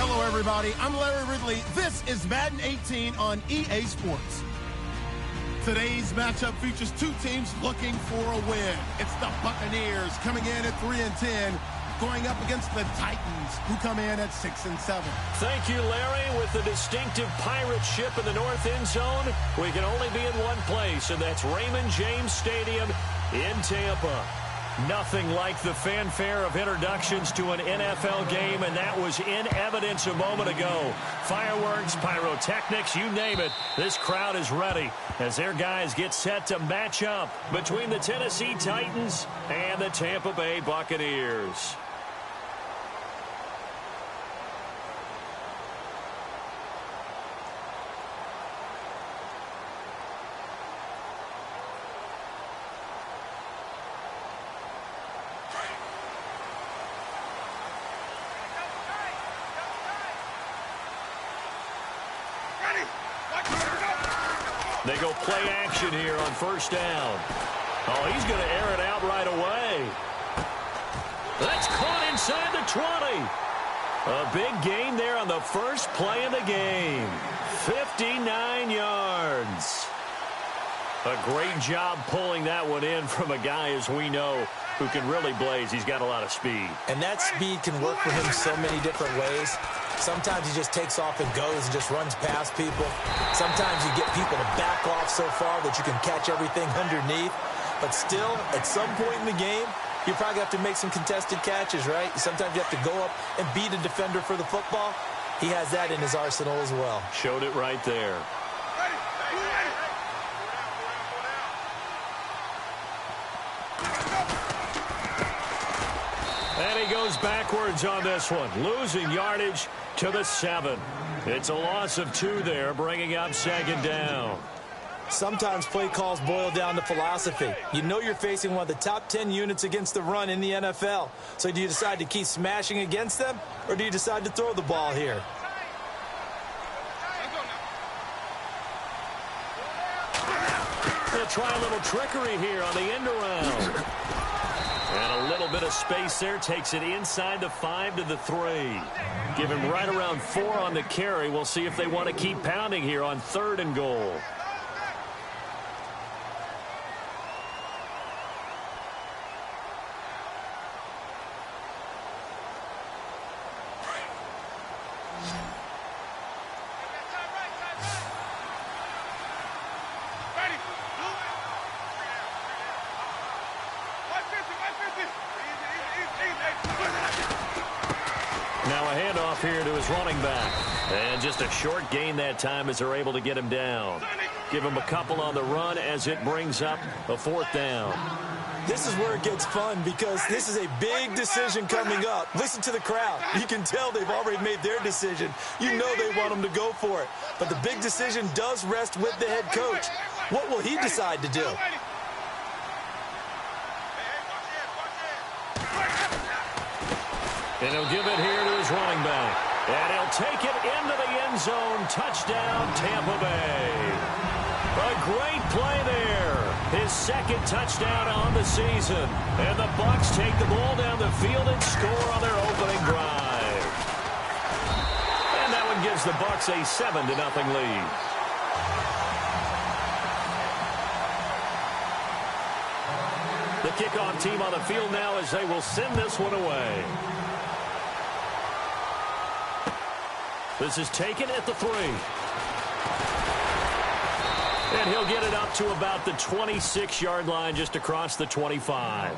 Hello, everybody. I'm Larry Ridley. This is Madden 18 on EA Sports. Today's matchup features two teams looking for a win. It's the Buccaneers coming in at 3-10, going up against the Titans, who come in at 6-7. Thank you, Larry. With the distinctive pirate ship in the north end zone, we can only be in one place, and that's Raymond James Stadium in Tampa. Nothing like the fanfare of introductions to an NFL game, and that was in evidence a moment ago. Fireworks, pyrotechnics, you name it. This crowd is ready as their guys get set to match up between the Tennessee Titans and the Tampa Bay Buccaneers. They go play action here on first down. Oh, he's going to air it out right away. That's caught inside the 20. A big gain there on the first play of the game. 59 yards. A great job pulling that one in from a guy, as we know, who can really blaze. He's got a lot of speed. And that speed can work for him so many different ways. Sometimes he just takes off and goes and just runs past people. Sometimes you get people to back off so far that you can catch everything underneath. But still, at some point in the game, you probably have to make some contested catches, right? Sometimes you have to go up and beat a defender for the football. He has that in his arsenal as well. Showed it right there. And he goes backwards on this one, losing yardage to the 7. It's a loss of 2 there, bringing up second down. Sometimes play calls boil down to philosophy. You know you're facing one of the top 10 units against the run in the NFL. So do you decide to keep smashing against them, or do you decide to throw the ball here? They'll try a little trickery here on the end around. And a little bit of space there, takes it inside the 5 to the 3. Give him right around 4 on the carry. We'll see if they want to keep pounding here on 3rd and goal. Now a handoff here to his running back. And just a short gain that time as they're able to get him down. Give him a couple on the run as it brings up a 4th down. This is where it gets fun because this is a big decision coming up. Listen to the crowd. You can tell they've already made their decision. You know they want them to go for it. But the big decision does rest with the head coach. What will he decide to do? And he'll give it here to his running back. And he'll take it into the end zone. Touchdown, Tampa Bay. A great play there. His 2nd touchdown on the season. And the Bucs take the ball down the field and score on their opening drive. And that one gives the Bucs a 7-0 lead. The kickoff team on the field now as they will send this one away. This is taken at the 3. And he'll get it up to about the 26-yard line, just across the 25.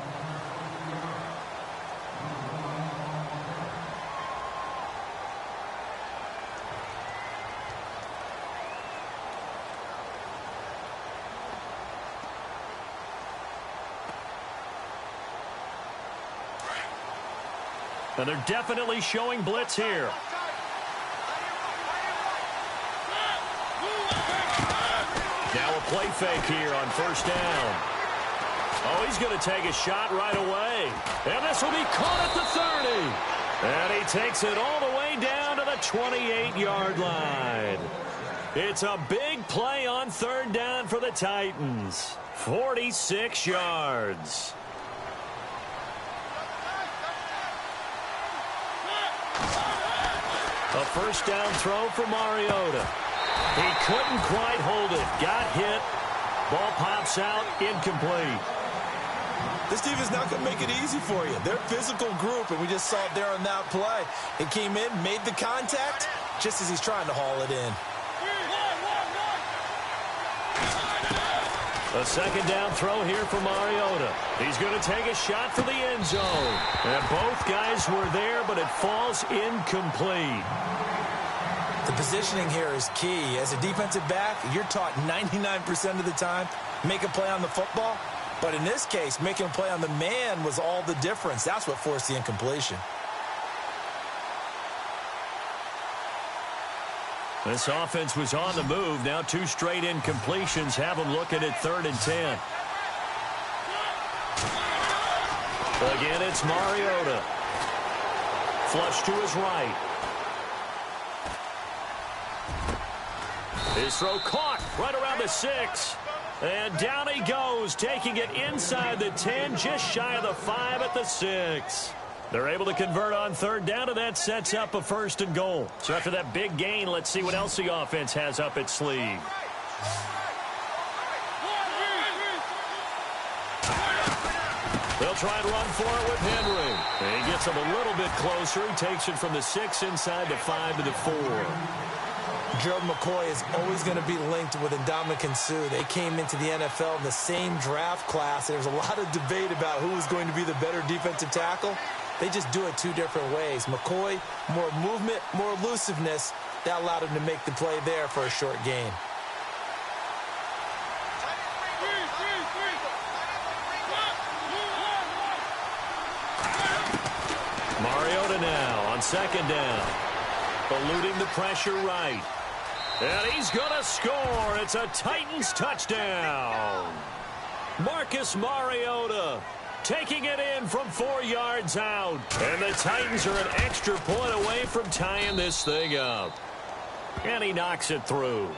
And they're definitely showing blitz here. Now a play fake here on first down. Oh, he's going to take a shot right away. And this will be caught at the 30. And he takes it all the way down to the 28-yard line. It's a big play on 3rd down for the Titans. 46 yards. A first down throw for Mariota. He couldn't quite hold it. Got hit. Ball pops out, incomplete. This defense is not going to make it easy for you. They're a physical group, and we just saw it there on that play. It came in, made the contact, just as he's trying to haul it in. A second down throw here for Mariota. He's going to take a shot for the end zone. And both guys were there, but it falls incomplete. The positioning here is key. As a defensive back, you're taught 99% of the time, make a play on the football. But in this case, making a play on the man was all the difference. That's what forced the incompletion. This offense was on the move. Now 2 straight incompletions have them looking at 3rd and 10. Again, it's Mariota. Flush to his right. His throw caught right around the 6. And down he goes, taking it inside the 10, just shy of the 5 at the 6. They're able to convert on 3rd down, and that sets up a 1st and goal. So after that big gain, let's see what else the offense has up its sleeve. They'll try and run for it with Henry. And he gets him a little bit closer. He takes it from the 6 inside the 5 to the 4. Gerald McCoy is always going to be linked with Ndamukong Suh. They came into the NFL in the same draft class. There's a lot of debate about who was going to be the better defensive tackle. They just do it 2 different ways. McCoy, more movement, more elusiveness. That allowed him to make the play there for a short gain. Mariota now on 2nd down. Eluding the pressure right. And he's going to score. It's a Titans touchdown. Marcus Mariota taking it in from 4 yards out. And the Titans are an extra point away from tying this thing up. And he knocks it through.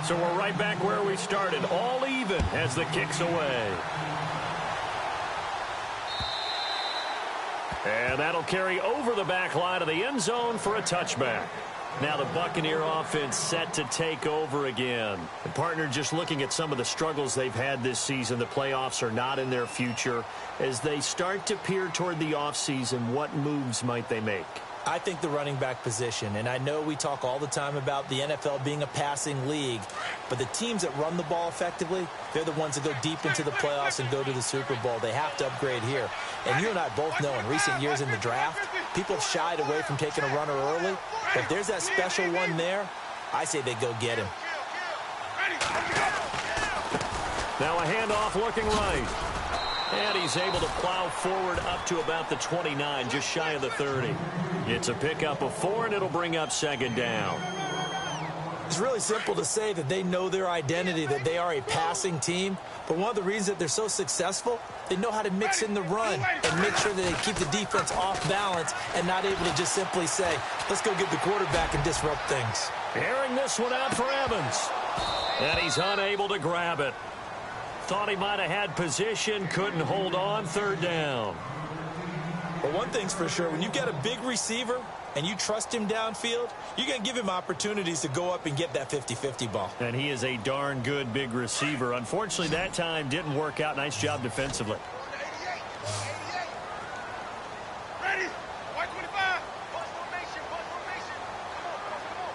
So we're right back where we started. All even as the kick's away. And that'll carry over the back line of the end zone for a touchback. Now the Buccaneer offense set to take over again. The partner, just looking at some of the struggles they've had this season, the playoffs are not in their future. As they start to peer toward the offseason, what moves might they make? I think the running back position, and I know we talk all the time about the NFL being a passing league, but the teams that run the ball effectively, they're the ones that go deep into the playoffs and go to the Super Bowl. They have to upgrade here. And you and I both know in recent years in the draft, people have shied away from taking a runner early, but there's that special one there. I say they go get him. Now a handoff looking right. And he's able to plow forward up to about the 29, just shy of the 30. It's a pickup of 4, and it'll bring up 2nd down. It's really simple to say that they know their identity, that they are a passing team. But one of the reasons that they're so successful, they know how to mix in the run and make sure that they keep the defense off balance and not able to just simply say, let's go get the quarterback and disrupt things. Airing this one out for Evans. And he's unable to grab it. Thought he might have had position, couldn't hold on, 3rd down. But one thing's for sure, when you've got a big receiver and you trust him downfield, you're going to give him opportunities to go up and get that 50-50 ball. And he is a darn good big receiver. Unfortunately, that time didn't work out. Nice job defensively. Ready? White 25. Punch formation. Punch formation. Come on.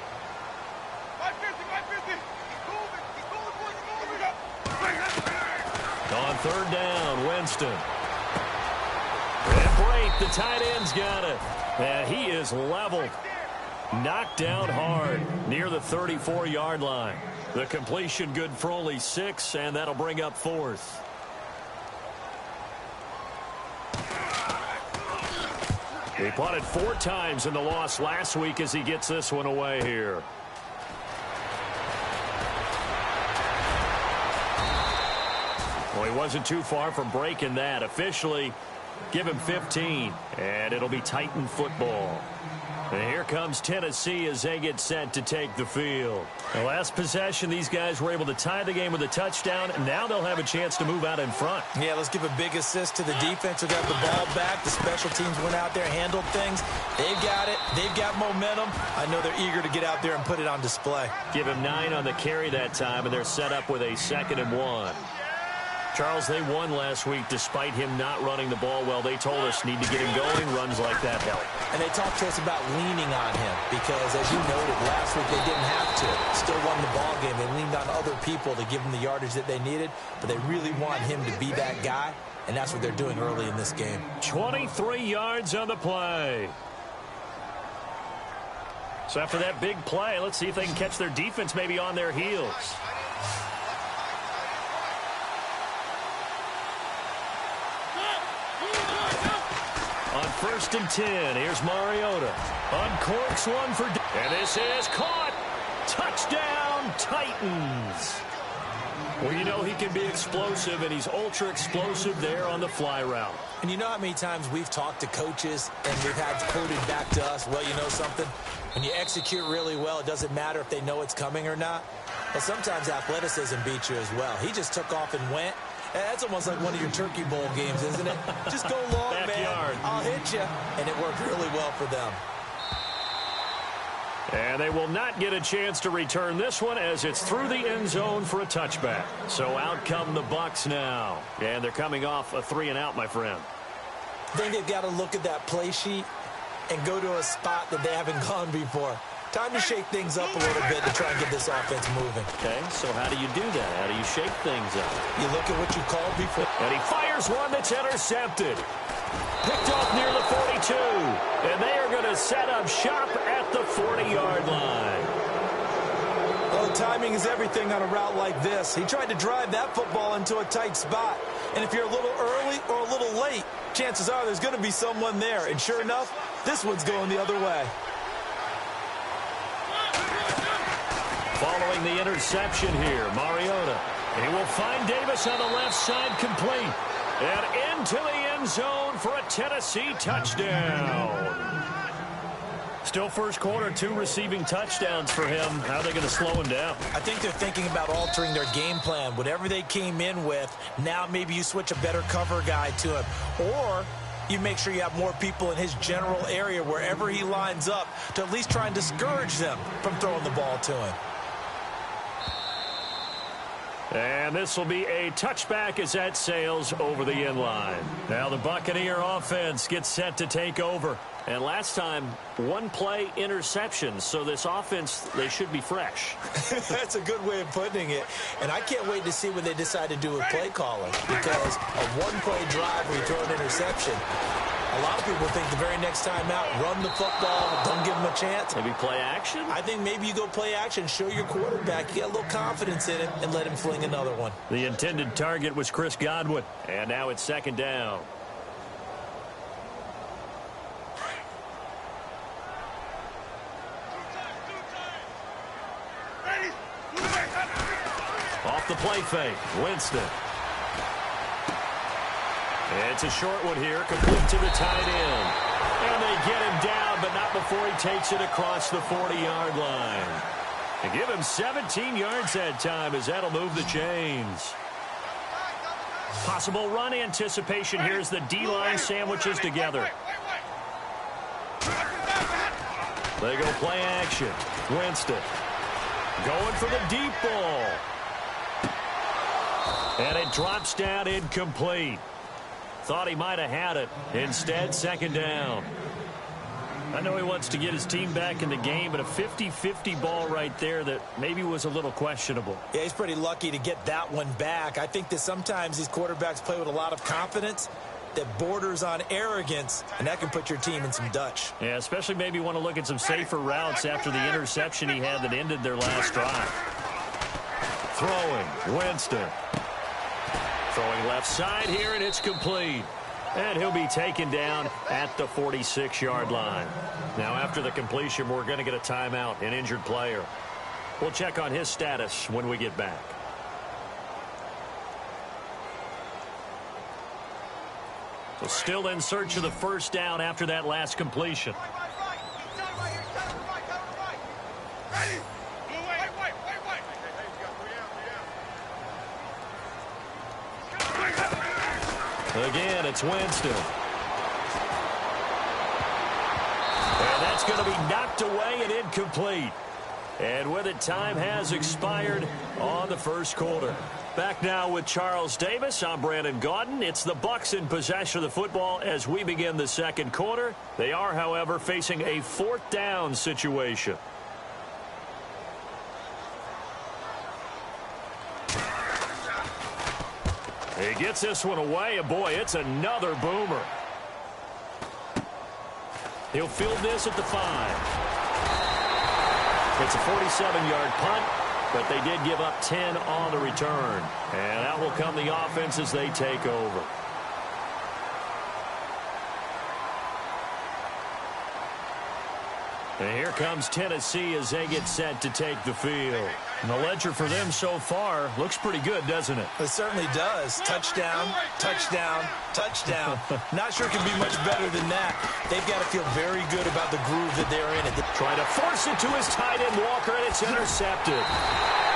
550. He's moving. He's moving, boys. He's moving. On 3rd down, Winston. And Brate, the tight end's got it. And he is leveled. Knocked down hard near the 34-yard line. The completion good for only 6, and that'll bring up 4th. He punted 4 times in the loss last week as he gets this one away here. Well, he wasn't too far from breaking that. Officially, give him 15, and it'll be Titan football. And here comes Tennessee as they get set to take the field. The last possession, these guys were able to tie the game with a touchdown, and now they'll have a chance to move out in front. Yeah, let's give a big assist to the defense who got the ball back. The special teams went out there, handled things. They've got it. They've got momentum. I know they're eager to get out there and put it on display. Give him 9 on the carry that time, and they're set up with a 2nd and 1. Charles, they won last week despite him not running the ball well. They told us need to get him going. Runs like that help. And they talked to us about leaning on him because, as you noted, last week they didn't have to. Still won the ball game. They leaned on other people to give them the yardage that they needed, but they really want him to be that guy, and that's what they're doing early in this game. 23 yards on the play. So after that big play, let's see if they can catch their defense maybe on their heels. On 1st and 10, here's Mariota. Uncorks one for... And this is caught. Touchdown, Titans. Well, you know he can be explosive, and he's ultra-explosive there on the fly route. And you know how many times we've talked to coaches and we've had quoted back to us, well, you know something? When you execute really well, it doesn't matter if they know it's coming or not. But sometimes athleticism beats you as well. He just took off and went. That's almost like one of your Turkey Bowl games, isn't it? Just go long, Backyard. man. I'll hit you. And it worked really well for them. And they will not get a chance to return this one as it's through the end zone for a touchback. So out come the Bucs now. And they're coming off a 3-and-out, my friend. I think they've got to look at that play sheet and go to a spot that they haven't gone before. Time to shake things up a little bit to try and get this offense moving. Okay, so how do you do that? How do you shake things up? You look at what you called before. And he fires one that's intercepted. Picked off near the 42. And they are going to set up shop at the 40-yard line. Oh, timing is everything on a route like this. He tried to drive that football into a tight spot. And if you're a little early or a little late, chances are there's going to be someone there. And sure enough, this one's going the other way. Following the interception here, Mariota. He will find Davis on the left side complete. And into the end zone for a Tennessee touchdown. Still first quarter, 2 receiving touchdowns for him. How are they going to slow him down? I think they're thinking about altering their game plan. Whatever they came in with, now maybe you switch a better cover guy to him. Or you make sure you have more people in his general area wherever he lines up to at least try and discourage them from throwing the ball to him. And this will be a touchback as that sails over the end line. Now the Buccaneer offense gets set to take over. And last time, 1-play interception. So this offense, they should be fresh. That's a good way of putting it. And I can't wait to see what they decide to do with play calling. Because a 1-play drive where you throw an interception, a lot of people think the very next time out, run the football, don't give them a chance. Maybe play action? I think maybe you go play action, show your quarterback, you get a little confidence in him, and let him fling another one. The intended target was Chris Godwin. And now it's 2nd down. Off the play fake, Winston. It's a short one here, complete to the tight end. And they get him down, but not before he takes it across the 40-yard line. And give him 17 yards that time as that'll move the chains. Possible run anticipation here as the D-line sandwiches together. They go play action. Winston going for the deep ball. And it drops down incomplete. Thought he might have had it. Instead, 2nd down. I know he wants to get his team back in the game, but a 50-50 ball right there that maybe was a little questionable. Yeah, he's pretty lucky to get that one back. I think that sometimes these quarterbacks play with a lot of confidence that borders on arrogance, and that can put your team in some Dutch. Yeah, especially maybe you want to look at some safer routes after the interception he had that ended their last drive. Throwing, Winston. Throwing left side here, and it's complete. And he'll be taken down at the 46-yard line. Now, after the completion, we're going to get a timeout, an injured player. We'll check on his status when we get back. So still in search of the 1st down after that last completion. Again, it's Winston. And that's going to be knocked away and incomplete. And with it, time has expired on the first quarter. Back now with Charles Davis. I'm Brandon Gaudin. It's the Bucs in possession of the football as we begin the second quarter. They are, however, facing a fourth down situation. He gets this one away, and boy, it's another boomer. He'll field this at the 5. It's a 47-yard punt, but they did give up 10 on the return. And out will come the offense as they take over. And here comes Tennessee as they get set to take the field. And the ledger for them so far looks pretty good, doesn't it? It certainly does. Touchdown, touchdown, touchdown. Not sure it can be much better than that. They've got to feel very good about the groove that they're in. Trying to force it to his tight end, Walker, and it's intercepted.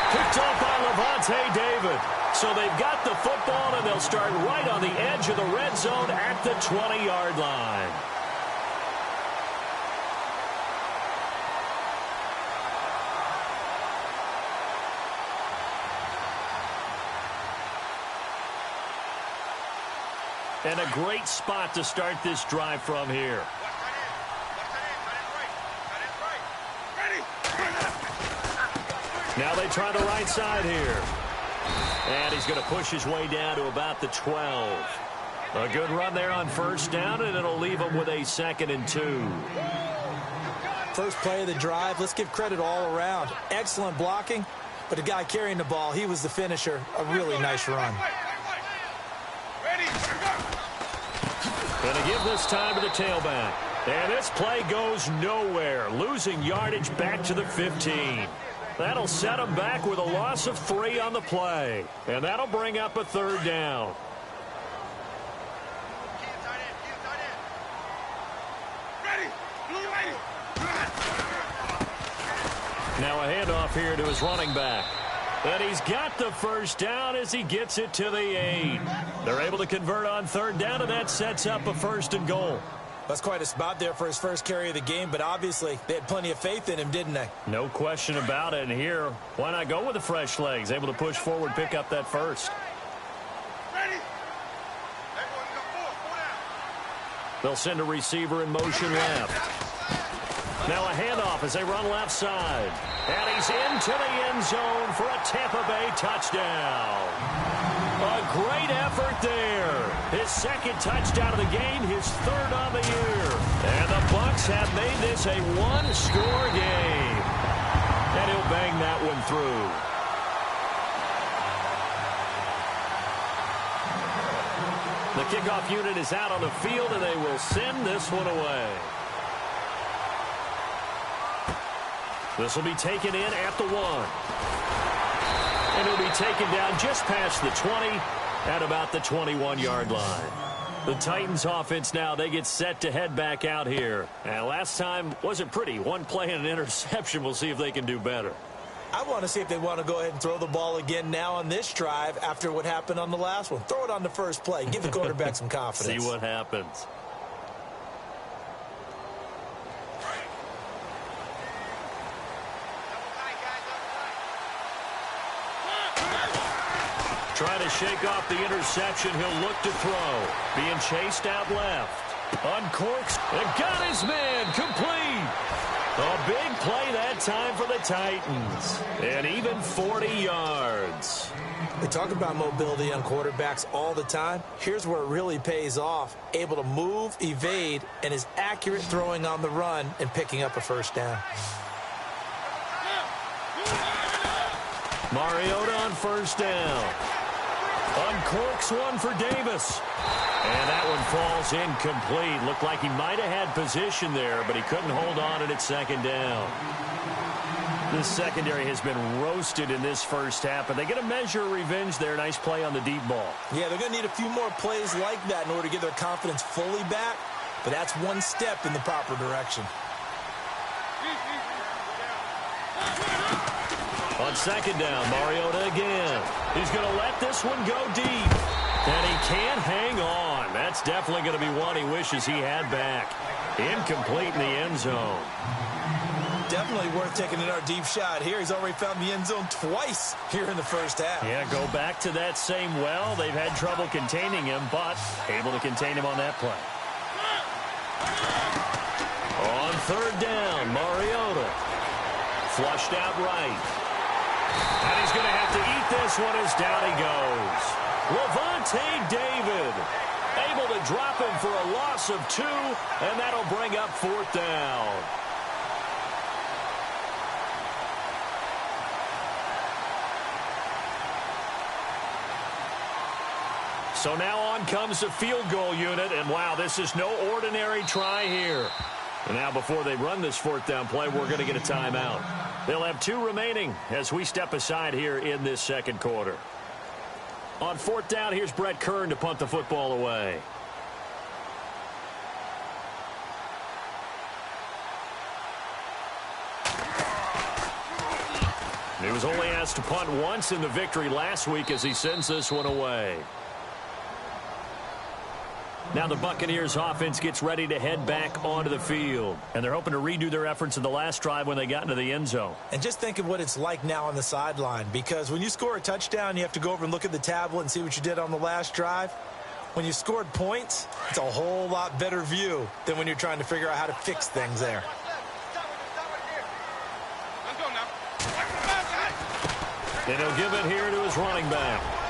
Picked off by Levante David. So they've got the football, and they'll start right on the edge of the red zone at the 20-yard line. And a great spot to start this drive from here. Now they try the right side here. And he's going to push his way down to about the 12. A good run there on first down, and it'll leave him with a 2nd and 2. First play of the drive, let's give credit all around. Excellent blocking, but the guy carrying the ball, he was the finisher. A really nice run. Going to give this time to the tailback. And this play goes nowhere, losing yardage back to the 15. That'll set him back with a loss of 3 on the play. And that'll bring up a 3rd down. Now a handoff here to his running back. And he's got the first down as he gets it to the 8. They're able to convert on 3rd down, and that sets up a 1st and goal. That's quite a spot there for his first carry of the game, but obviously they had plenty of faith in him, didn't they? No question about it. And here, why not go with the fresh legs? Able to push forward, pick up that first. They'll send a receiver in motion left. Now a handoff as they run left side. And he's into the end zone for a Tampa Bay touchdown. A great effort there. His 2nd touchdown of the game, his 3rd on the year. And the Bucs have made this a 1-score game. And he'll bang that one through. The kickoff unit is out on the field, and they will send this one away. This will be taken in at the 1. And he'll be taken down just past the 20 at about the 21-yard line. The Titans offense now, they get set to head back out here. And last time wasn't pretty. 1 play and an interception. We'll see if they can do better. I want to see if they want to go ahead and throw the ball again now on this drive after what happened on the last one. Throw it on the first play. Give the quarterback some confidence. See what happens. Trying to shake off the interception. He'll look to throw. Being chased out left. Uncorks and got his man complete. A big play that time for the Titans. And even 40 yards. We talk about mobility on quarterbacks all the time. Here's where it really pays off. Able to move, evade, and his accurate throwing on the run and picking up a first down. Mariota on first down. Uncorks one for Davis. And that one falls incomplete. Looked like he might have had position there, but he couldn't hold on at its 2nd down. This secondary has been roasted in this first half, and they get a measure of revenge there. Nice play on the deep ball. Yeah, they're going to need a few more plays like that in order to get their confidence fully back, but that's one step in the proper direction. On 2nd down, Mariota again. He's going to let this one go deep. And he can't hang on. That's definitely going to be one he wishes he had back. Incomplete in the end zone. Definitely worth taking another deep shot here. He's already found the end zone twice here in the first half. Yeah, go back to that same well. They've had trouble containing him, but able to contain him on that play. On third down, Mariota. Flushed out right. And he's going to have to eat this one as down he goes. Levante David able to drop him for a loss of 2, and that'll bring up fourth down. So now on comes the field goal unit, and wow, this is no ordinary try here. And now before they run this fourth down play, we're going to get a timeout. They'll have 2 remaining as we step aside here in this second quarter. On fourth down, here's Brett Kern to punt the football away. He was only asked to punt once in the victory last week as he sends this one away. Now the Buccaneers offense gets ready to head back onto the field. And they're hoping to redo their efforts in the last drive when they got into the end zone. And just think of what it's like now on the sideline. Because when you score a touchdown, you have to go over and look at the tablet and see what you did on the last drive. When you scored points, it's a whole lot better view than when you're trying to figure out how to fix things there. And he'll give it here to his running back.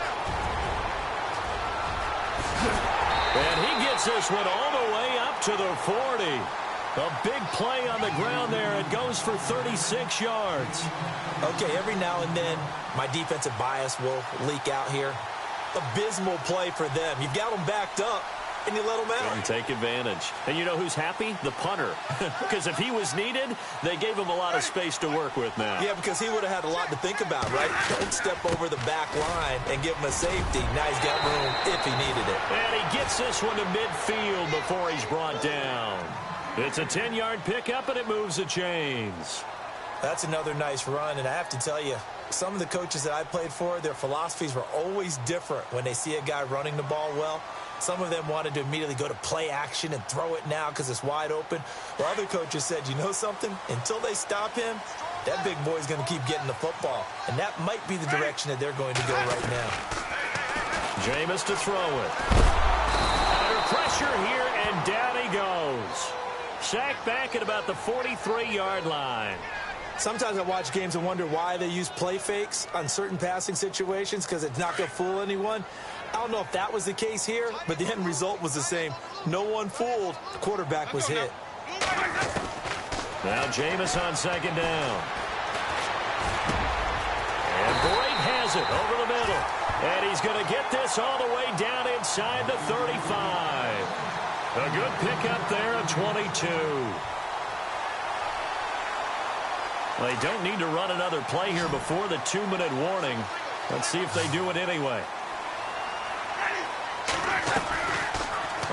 And he gets this one all the way up to the 40. A big play on the ground there. It goes for 36 yards. Okay, every now and then, my defensive bias will leak out here. Abysmal play for them. You've got them backed up, and you let them out. Couldn't take advantage. And you know who's happy? The punter. Because if he was needed, they gave him a lot of space to work with now. Yeah, because he would have had a lot to think about, right? Don't step over the back line and give him a safety. Now he's got room if he needed it. And he gets this one to midfield before he's brought down. It's a 10-yard pickup, and it moves the chains. That's another nice run, and I have to tell you, some of the coaches that I played for, their philosophies were always different when they see a guy running the ball well. Some of them wanted to immediately go to play action and throw it now because it's wide open. While other coaches said, you know something? Until they stop him, that big boy's going to keep getting the football. And that might be the direction that they're going to go right now. Jameis to throw it. Under pressure here, and down he goes. Sacked back at about the 43-yard line. Sometimes I watch games and wonder why they use play fakes on certain passing situations because it's not going to fool anyone. I don't know if that was the case here, but the end result was the same. No one fooled. The quarterback was hit. Now Jameis on second down. And Boyd has it over the middle. And he's going to get this all the way down inside the 35. A good pickup there at 22. They don't need to run another play here before the 2-minute warning. Let's see if they do it anyway.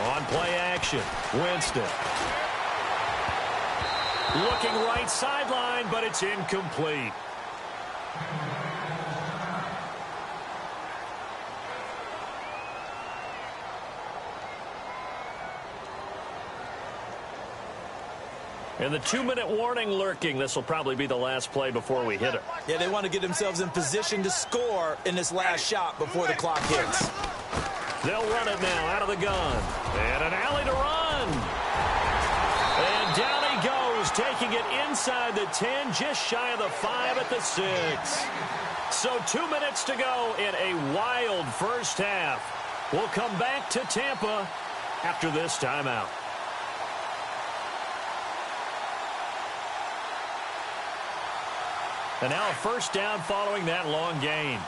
On play action, Winston. Looking right sideline, but it's incomplete. And the 2-minute warning lurking. This will probably be the last play before we hit it. Yeah, they want to get themselves in position to score in this last shot before the clock hits. They'll run it now out of the gun. And an alley to run. And down he goes, taking it inside the 10, just shy of the 5 at the 6. So 2 minutes to go in a wild first half. We'll come back to Tampa after this timeout. And now a first down following that long gain.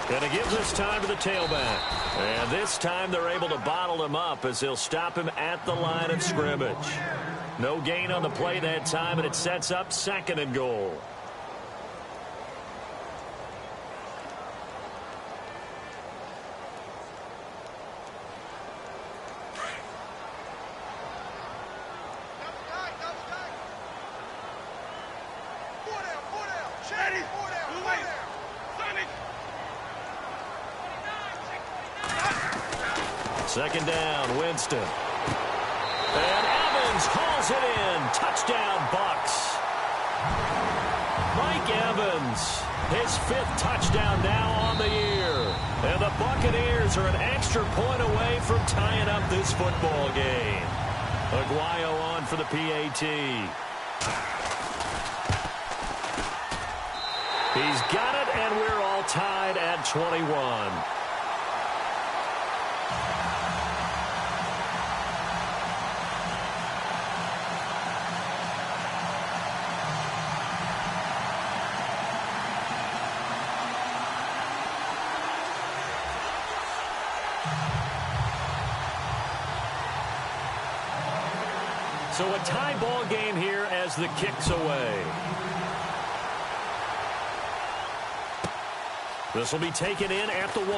Going to give this time to the tailback. And this time they're able to bottle him up as they'll stop him at the line of scrimmage. No gain on the play that time, and it sets up 2nd and goal. Ready. Wait. Second down, Winston. And Evans hauls it in. Touchdown, Bucks. Mike Evans, his 5th touchdown now on the year. And the Buccaneers are an extra point away from tying up this football game. Aguayo on for the PAT. He's got it, and we're all tied at 21. So a tie ball game here as the kick's away. This will be taken in at the 1.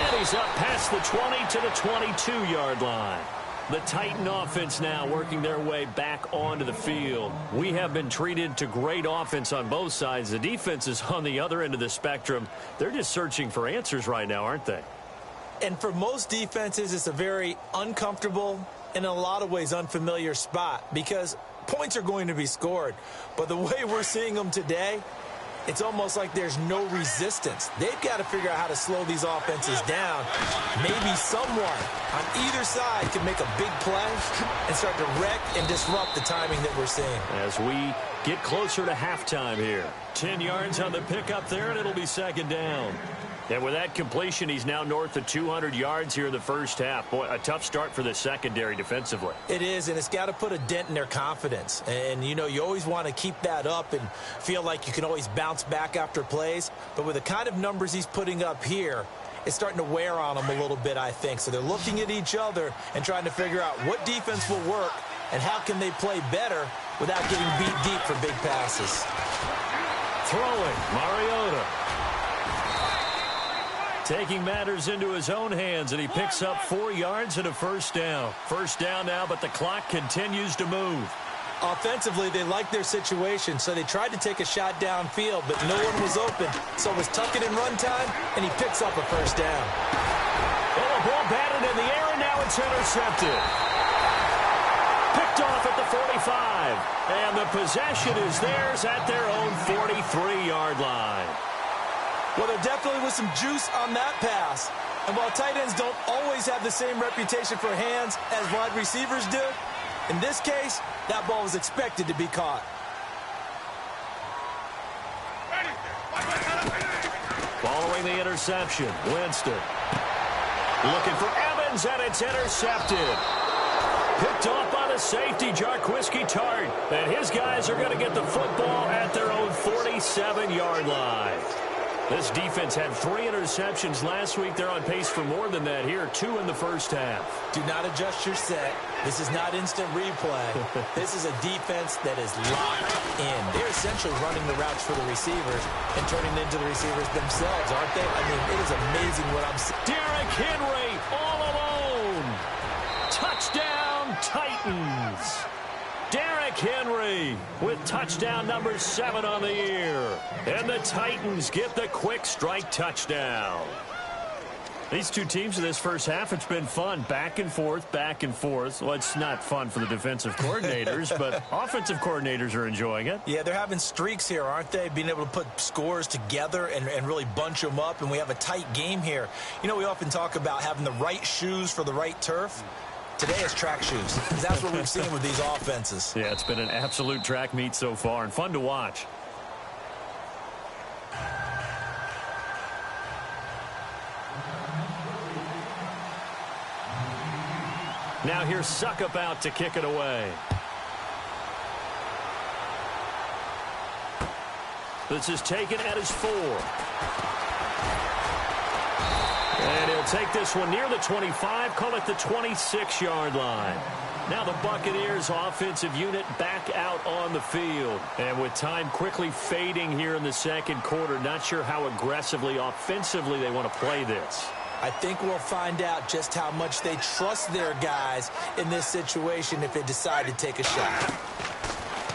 And he's up past the 20 to the 22-yard line. The Titan offense now working their way back onto the field. We have been treated to great offense on both sides. The defense is on the other end of the spectrum. They're just searching for answers right now, aren't they? And for most defenses, it's a very uncomfortable, in a lot of ways, unfamiliar spot because points are going to be scored. But the way we're seeing them today, it's almost like there's no resistance. They've got to figure out how to slow these offenses down. Maybe someone on either side can make a big play and start to wreck and disrupt the timing that we're seeing. As we get closer to halftime here. 10 yards on the pickup there, and it'll be second down. And with that completion, he's now north of 200 yards here in the first half. Boy, a tough start for the secondary defensively. It is, and it's got to put a dent in their confidence. And, you know, you always want to keep that up and feel like you can always bounce back after plays. But with the kind of numbers he's putting up here, it's starting to wear on them a little bit, I think. So they're looking at each other and trying to figure out what defense will work and how can they play better without getting beat deep for big passes. Throwing, Mariota. Taking matters into his own hands, and he picks up 4 yards and a first down. First down now, but the clock continues to move. Offensively, they like their situation, so they tried to take a shot downfield, but no one was open. So it was tuck it in run time, and he picks up a first down. Oh, a ball batted in the air, and now it's intercepted. Picked off at the 45, and the possession is theirs at their own 43-yard line. Well, there definitely was some juice on that pass. And while tight ends don't always have the same reputation for hands as wide receivers do, in this case, that ball was expected to be caught. Following the interception, Winston. Looking for Evans, and it's intercepted. Picked off by the safety, Jarquiski Tart. And his guys are going to get the football at their own 47-yard line. This defense had 3 interceptions last week. They're on pace for more than that here, 2 in the first half. Do not adjust your set. This is not instant replay. This is a defense that is locked in. They're essentially running the routes for the receivers and turning it into the receivers themselves, aren't they? I mean, it is amazing what I'm seeing. Derrick Henry all alone. Touchdown, Titans. Derrick Henry with touchdown number 7 on the year. And the Titans get the quick strike touchdown. These two teams in this first half, it's been fun. Back and forth, back and forth. Well, it's not fun for the defensive coordinators, but offensive coordinators are enjoying it. Yeah, they're having streaks here, aren't they? Being able to put scores together and really bunch them up, and we have a tight game here. You know, we often talk about having the right shoes for the right turf. Today it's track shoes. That's what we've seen with these offenses. Yeah, it's been an absolute track meet so far and fun to watch. Now here's Suckup out to kick it away. This is taken at his 4. And he'll take this one near the 25, call it the 26-yard line. Now the Buccaneers offensive unit back out on the field. And with time quickly fading here in the second quarter, not sure how aggressively, offensively they want to play this. I think we'll find out just how much they trust their guys in this situation if they decide to take a shot.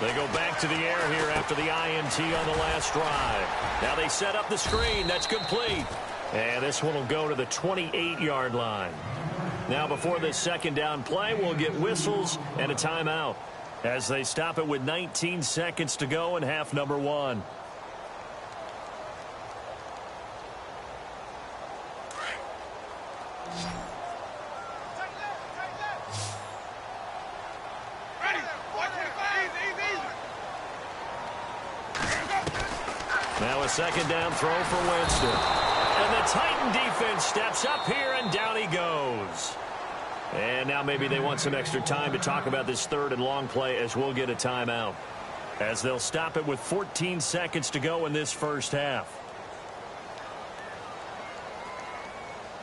They go back to the air here after the INT on the last drive. Now they set up the screen. That's complete. And this one will go to the 28-yard line. Now before this second down play, we'll get whistles and a timeout as they stop it with 19 seconds to go in half number 1. Now a second down throw for Winston. And the Titan defense steps up here, and down he goes. And now maybe they want some extra time to talk about this third and long play as we'll get a timeout, as they'll stop it with 14 seconds to go in this first half.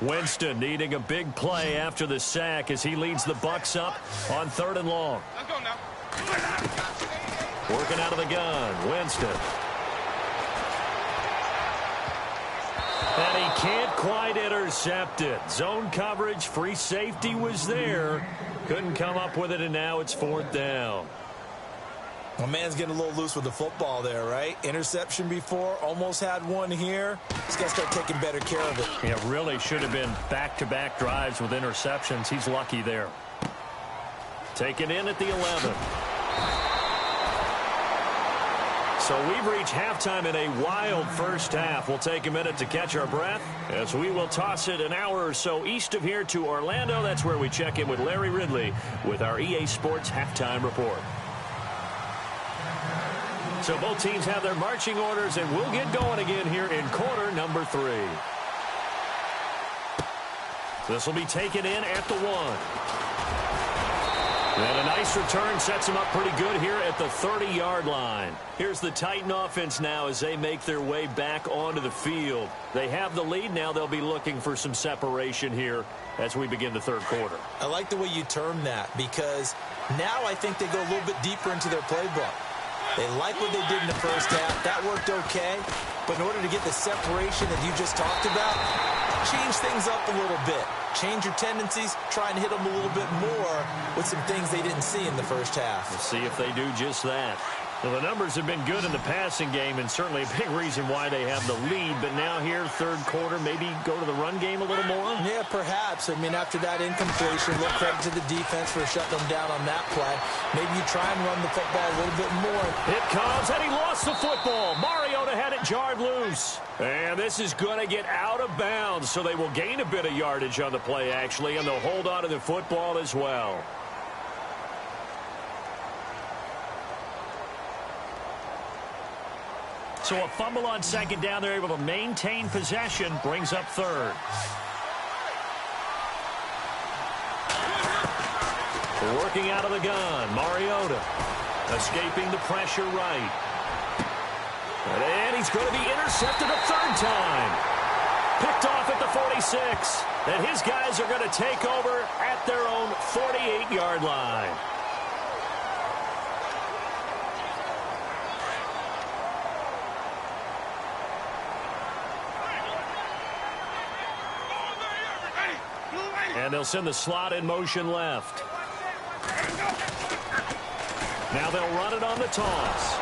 Winston needing a big play after the sack as he leads the Bucs up on 3rd and long. Let's go now. Working out of the gun, Winston. And he can't quite intercept it. Zone coverage, free safety was there. Couldn't come up with it, and now it's 4th down. My man's getting a little loose with the football there, right? Interception before, almost had one here. He's got to start taking better care of it. Yeah, really should have been back-to-back drives with interceptions. He's lucky there. Taken in at the 11. So we've reached halftime in a wild first half. We'll take a minute to catch our breath as we will toss it an hour or so east of here to Orlando. That's where we check in with Larry Ridley with our EA Sports Halftime Report. So both teams have their marching orders, and we'll get going again here in quarter number 3. This will be taken in at the 1. And a nice return sets them up pretty good here at the 30-yard line. Here's the Titan offense now as they make their way back onto the field. They have the lead. Now they'll be looking for some separation here as we begin the third quarter. I like the way you term that, because now I think they go a little bit deeper into their playbook. They like what they did in the first half. That worked okay. But in order to get the separation that you just talked about, change things up a little bit. Change your tendencies, try and hit them a little bit more with some things they didn't see in the first half. We'll see if they do just that. Well, the numbers have been good in the passing game, and certainly a big reason why they have the lead. But now here, third quarter, maybe go to the run game a little more? Yeah, perhaps. I mean, after that incompletion, look credit to the defense for shutting them down on that play. Maybe you try and run the football a little bit more. It comes, and he lost the football. Mariota had it jarred loose. And this is going to get out of bounds, so they will gain a bit of yardage on the play, actually, and they'll hold on to the football as well. So a fumble on second down. They're able to maintain possession. Brings up third. Working out of the gun. Mariota escaping the pressure right. And he's going to be intercepted a third time. Picked off at the 46. And his guys are going to take over at their own 48-yard line. And they'll send the slot in motion left. Now they'll run it on the toss.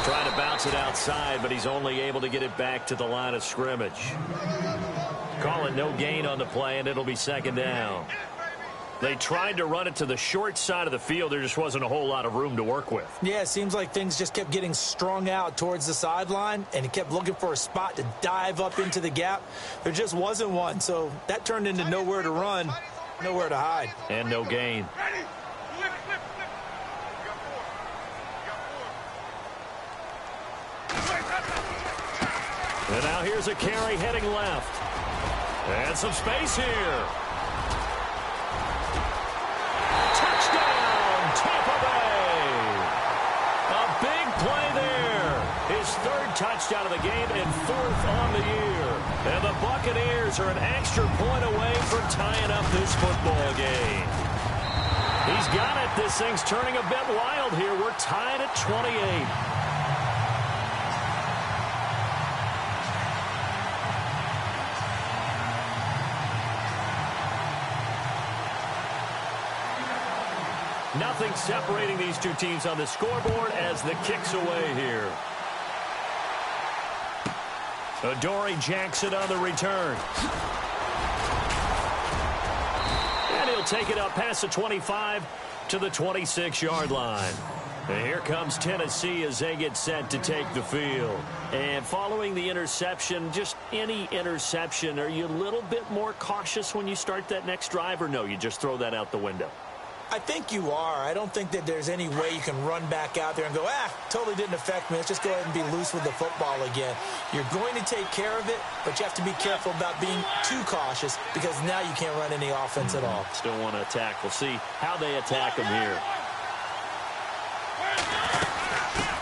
Trying to bounce it outside, but he's only able to get it back to the line of scrimmage. Call it no gain on the play, and it'll be second down. They tried to run it to the short side of the field. There just wasn't a whole lot of room to work with. Yeah, it seems like things just kept getting strung out towards the sideline, and he kept looking for a spot to dive up into the gap. There just wasn't one, so that turned into nowhere to run, nowhere to hide. And no gain. And now here's a carry heading left. And some space here. Touchdown of the game and fourth on the year. And the Buccaneers are an extra point away from tying up this football game. He's got it. This thing's turning a bit wild here. We're tied at 28. Nothing separating these two teams on the scoreboard as the kick's away here. Adoree Jackson on the return. And he'll take it up past the 25 to the 26-yard line. And here comes Tennessee as they get set to take the field. And following the interception, just any interception, are you a little bit more cautious when you start that next drive, or no, you just throw that out the window? I think you are. I don't think that there's any way you can run back out there and go, totally didn't affect me. Let's just go ahead and be loose with the football again. You're going to take care of it, but you have to be careful about being too cautious because now you can't run any offense at all. Still want to attack. We'll see how they attack them here.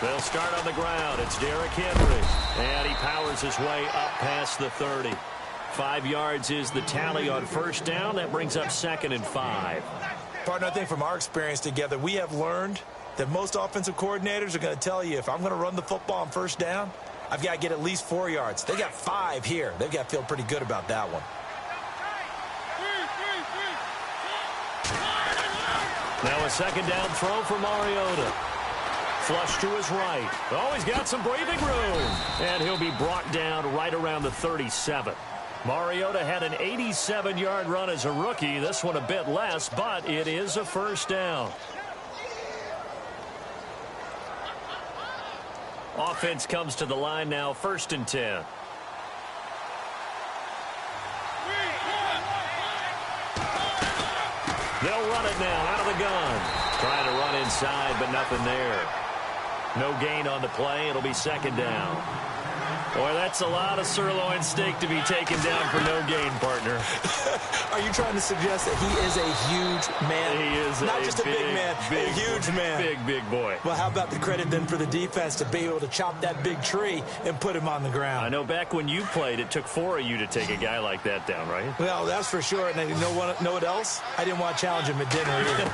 They'll start on the ground. It's Derrick Henry. And he powers his way up past the 30. 5 yards is the tally on first down. That brings up 2nd and 5. Partner, I think from our experience together, we have learned that most offensive coordinators are going to tell you if I'm going to run the football on first down, I've got to get at least 4 yards. They got 5 here. They've got to feel pretty good about that one. Now a 2nd down throw for Mariota. Flush to his right. Oh, he's got some breathing room. And he'll be brought down right around the 37. Mariota had an 87-yard run as a rookie. This one a bit less, but it is a first down. Offense comes to the line now, 1st and 10. They'll run it now out of the gun. Trying to run inside, but nothing there. No gain on the play. It'll be 2nd down. Boy, that's a lot of sirloin steak to be taken down for no gain, partner. Are you trying to suggest that he is a huge man? He is not just a big man, a huge man. Big boy. Well, how about the credit then for the defense to be able to chop that big tree and put him on the ground? I know back when you played, it took 4 of you to take a guy like that down, right? Well, that's for sure. And you know what else? I didn't want to challenge him at dinner either.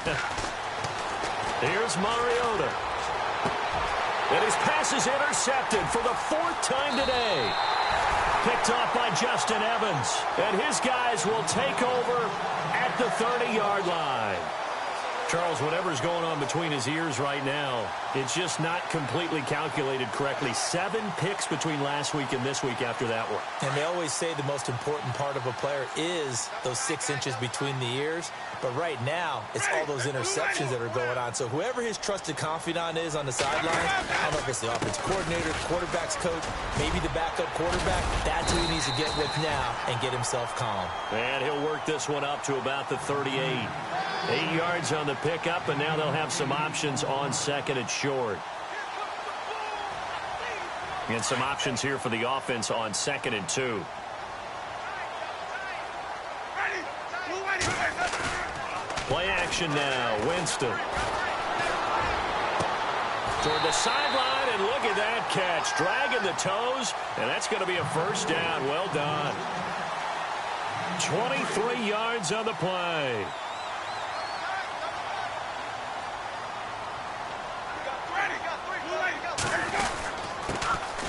Here's Mariota. And his pass is intercepted for the 4th time today. Picked off by Justin Evans. And his guys will take over at the 30-yard line. Charles, whatever's going on between his ears right now, it's just not completely calculated correctly. 7 picks between last week and this week after that one. And they always say the most important part of a player is those 6 inches between the ears. But right now, it's all those interceptions that are going on. So whoever his trusted confidant is on the sidelines, I don't know if it's the offensive coordinator, quarterback's coach, maybe the backup quarterback, that's who he needs to get with now and get himself calm. And he'll work this one up to about the 38. 8 yards on the pickup, and now they'll have some options on 2nd and short. And some options here for the offense on 2nd and 2. Play action now. Winston. Toward the sideline, and look at that catch. Dragging the toes, and that's going to be a first down. Well done. 23 yards on the play.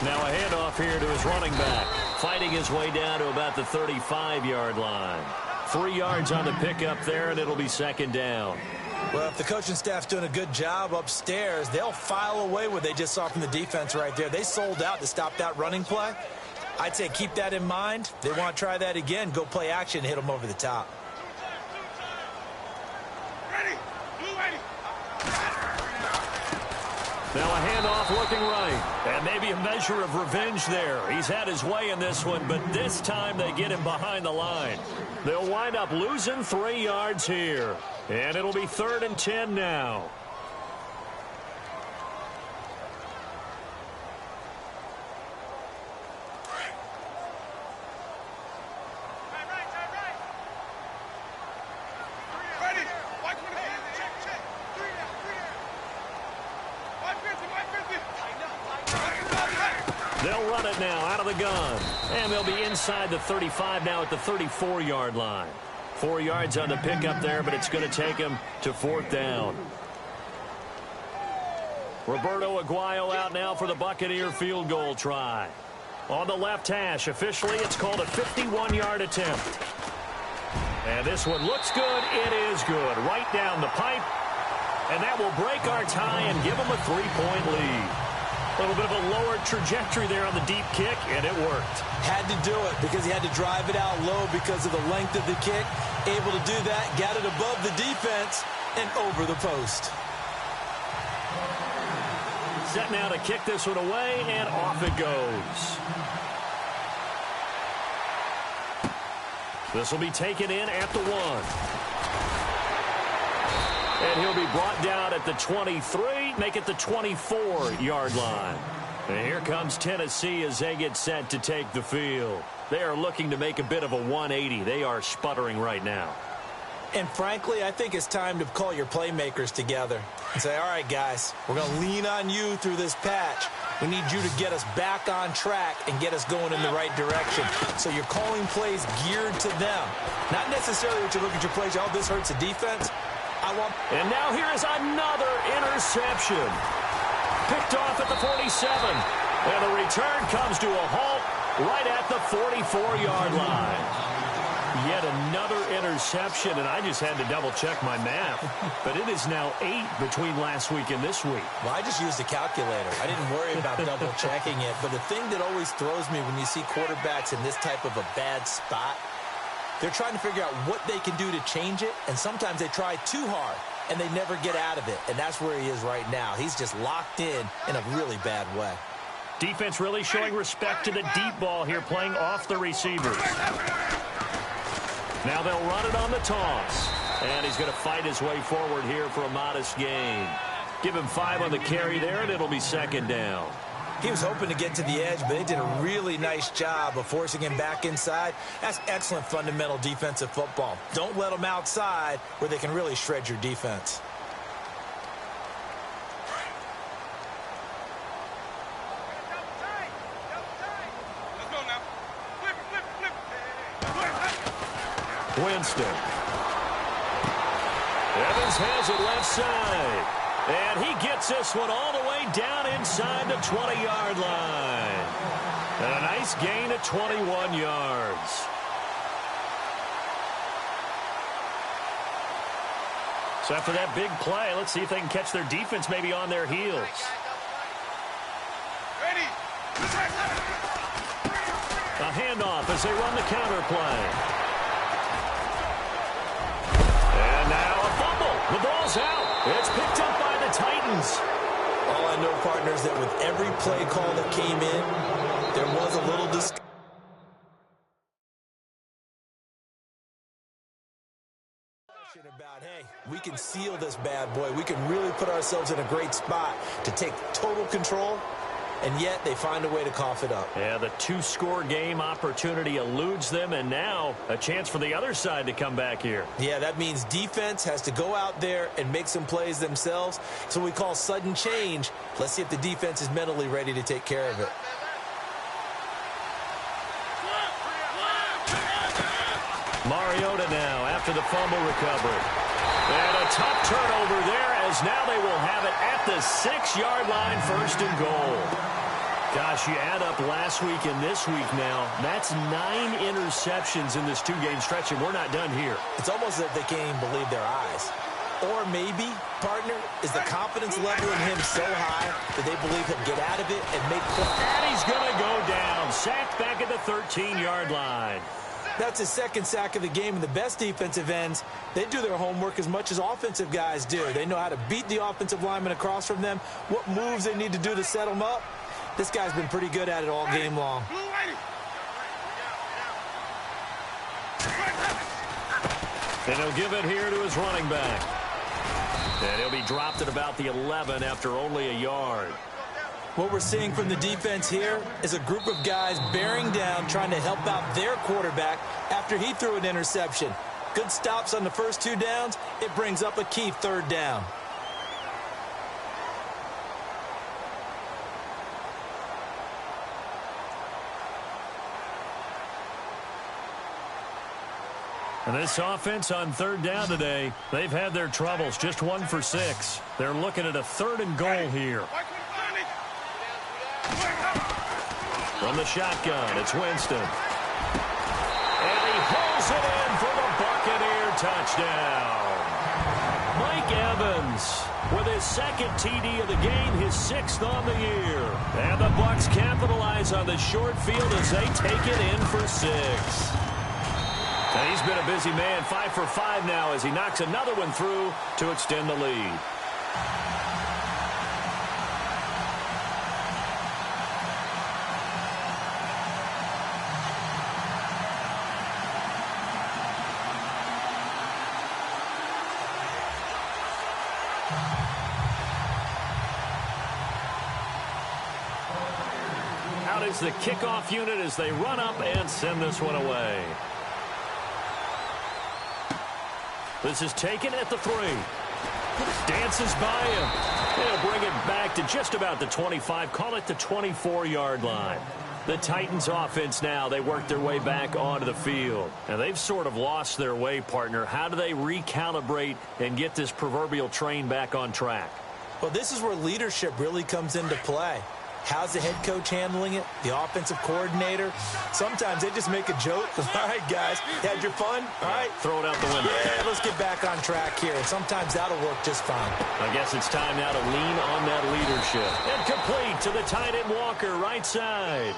Now a handoff here to his running back. Fighting his way down to about the 35-yard line. 3 yards on the pickup there, and it'll be 2nd down. Well, if the coaching staff's doing a good job upstairs, they'll file away what they just saw from the defense right there. They sold out to stop that running play. I'd say keep that in mind. If they want to try that again, go play action and hit them over the top. Now a handoff looking right. And maybe a measure of revenge there. He's had his way in this one, but this time they get him behind the line. They'll wind up losing 3 yards here. And it'll be 3rd and 10 now. They'll run it now out of the gun. And they'll be inside the 35 now at the 34-yard line. 4 yards on the pickup there, but it's going to take him to 4th down. Roberto Aguayo out now for the Buccaneer field goal try. On the left hash, officially it's called a 51-yard attempt. And this one looks good. It is good. Right down the pipe. And that will break our tie and give them a 3-point lead. A little bit of a lower trajectory there on the deep kick, and it worked. Had to do it because he had to drive it out low because of the length of the kick. Able to do that, got it above the defense and over the post. Set now to kick this one away, and off it goes. This will be taken in at the 1. And he'll be brought down at the 23, make it the 24-yard line. And here comes Tennessee as they get set to take the field. They are looking to make a bit of a 180. They are sputtering right now. And frankly, I think it's time to call your playmakers together and say, all right, guys, we're going to lean on you through this patch. We need you to get us back on track and get us going in the right direction. So you're calling plays geared to them. Not necessarily what you look at your plays, oh, this hurts the defense. And now here is another interception. Picked off at the 47. And the return comes to a halt right at the 44-yard line. Yet another interception, and I just had to double-check my math. But it is now 8 between last week and this week. Well, I just used a calculator. I didn't worry about double-checking it. But the thing that always throws me when you see quarterbacks in this type of a bad spot, they're trying to figure out what they can do to change it, and sometimes they try too hard, and they never get out of it. And that's where he is right now. He's just locked in a really bad way. Defense really showing respect to the deep ball here, playing off the receivers. Now they'll run it on the toss. And he's going to fight his way forward here for a modest gain. Give him 5 on the carry there, and it'll be second down. He was hoping to get to the edge, but they did a really nice job of forcing him back inside. That's excellent fundamental defensive football. Don't let them outside where they can really shred your defense. Let's go now. Flip it. Winston. Evans has it left side. And he gets this one all the way down inside the 20-yard line. And a nice gain of 21 yards. So after that big play, let's see if they can catch their defense maybe on their heels. Ready. A handoff as they run the counter play. And now a fumble. The ball's out. It's picked up by the Titans. All I know, partners, that with every play call that came in, there was a little discussion about, hey, we can seal this bad boy. We can really put ourselves in a great spot to take total control, and yet they find a way to cough it up. Yeah, the 2-score game opportunity eludes them, and now a chance for the other side to come back here. Yeah, that means defense has to go out there and make some plays themselves. So we call sudden change. Let's see if the defense is mentally ready to take care of it. Mariota now after the fumble recovery. And a tough turnover there as now they will have it at the 6-yard line, 1st and goal. Gosh, you add up last week and this week now, that's 9 interceptions in this 2-game stretch, and we're not done here. It's almost as if they can't even believe their eyes. Or maybe, partner, is the confidence level in him so high that they believe he'll get out of it and make plays. And he's going to go down, sacked back at the 13-yard line. That's his 2nd sack of the game, and the best defensive ends, they do their homework as much as offensive guys do. They know how to beat the offensive lineman across from them, what moves they need to do to set them up. This guy's been pretty good at it all game long. And he'll give it here to his running back. And he'll be dropped at about the 11 after only a yard. What we're seeing from the defense here is a group of guys bearing down, trying to help out their quarterback after he threw an interception. Good stops on the first 2 downs. It brings up a key 3rd down. And this offense on 3rd down today, they've had their troubles, just 1 for 6. They're looking at a 3rd and goal here. From the shotgun, it's Winston. And he holds it in for the Buccaneer touchdown. Mike Mike Evans with his second TD of the game, his 6th on the year. And the Bucs capitalize on the short field as they take it in for 6. And he's been a busy man, 5 for 5 now as he knocks another one through to extend the lead. Out is the kickoff unit as they run up and send this one away. This is taken at the 3. Dances by him. They'll bring it back to just about the 25. Call it the 24-yard line. The Titans offense now, they work their way back onto the field. Now, they've sort of lost their way, partner. How do they recalibrate and get this proverbial train back on track? Well, this is where leadership really comes into play. How's the head coach handling it? The offensive coordinator? Sometimes they just make a joke. All right, guys, had your fun? All right. Throw it out the window. Yeah, let's get back on track here. And sometimes that'll work just fine. I guess it's time now to lean on that leadership. And complete to the tight end Walker, right side.